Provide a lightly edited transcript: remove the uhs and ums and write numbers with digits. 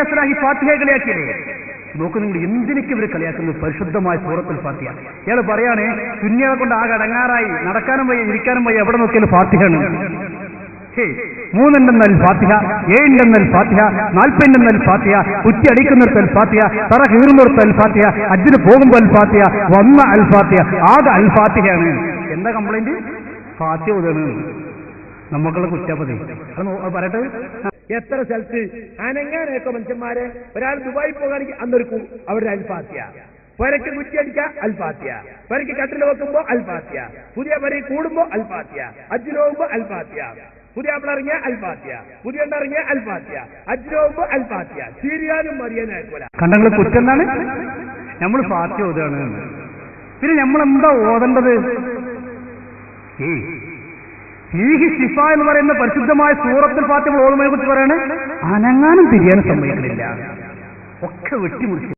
അസ്ലാഹി ഫാത്തിഹയെ കളിയാക്കിയല്ലേ? നോക്കൂ നിങ്ങൾ, എന്തിനൊക്കെ ഇവർ കളിയാക്കുന്നത്? പരിശുദ്ധമായ സൂറത്തുൽ ഫാത്തിഹ. ഇയാൾ പറയാണ് ദുനിയാവെ കൊണ്ട് ആകെ അടങ്ങാറായി, നടക്കാനും വയ്യ ഇരിക്കാനും വയ്യ, എവിടെ നോക്കിയാലും ഫാത്തിഹയാണ്. 3 അൽ ഫാത്തിഹ, 7 അൽ ഫാത്തിഹ, 40 അൽ ഫാത്തിഹ, കുറ്റി അടിക്കുന്നിടത്ത് അൽ ഫാത്തിഹ, തറ കീറുന്നിടത്ത് അൽ ഫാത്തിഹ, ഹജ്ജിന് പോകുമ്പോൾ അൽ ഫാത്തിഹ, വന്ന അൽ ഫാത്തിഹ, ആകെ അൽ ഫാത്തിഹയാണ്. എന്താ കംപ്ലൈന്റ്? ഫാത്തിഹ ഓതാണ്. നമുക്കുള്ള കുറ്റാപ്പതി അത് പറയട്ടെ. എത്ര സ്ഥലത്ത് അനങ്ങാനൊക്കെ മനുഷ്യന്മാരെ, ഒരാൾ ദുബായി പോകുകയാണെങ്കിൽ അന്നൊരു അവരുടെ അൽ ഫാത്തിഹ, പരക്ക് കുറ്റിയടിക്കുക അൽ ഫാത്തിഹ, പരക്ക് കട്ടിൽ വെക്കുമ്പോ അൽ ഫാത്തിഹ, പുതിയ പരി കൂടുമ്പോ അൽ ഫാത്തിഹ, ഹജ്ജിന് പോകുമ്പോ അൽ ഫാത്തിഹ, പുതിയ ഇറങ്ങിയ അൽ ഫാത്തിഹ, പുതിയ ഇറങ്ങിയ അൽ ഫാത്തിഹ, ഹജ്ജിന് പോകുമ്പോ അൽ ഫാത്തിഹ. തിരിയാനും മറിയാനായിക്കോല. കണ്ടങ്ങൾ കുറ്റെന്താണ്? നമ്മൾ ഫാത്തിഹ ഓതാണ്. പിന്നെ നമ്മളെന്താ ഓതേണ്ടത്? ഫീഹി ശിഫ എന്ന് പറയുന്ന പരിശുദ്ധമായ സൂറത്തുൽ ഫാത്തിഹ ഓതുന്നതിനെ കുറിച്ച് പറയാണ്, അനങ്ങാനും തിരിയാനും സമ്മതിക്കുന്നില്ല, ഒക്കെ വെട്ടിമുറിച്ചു.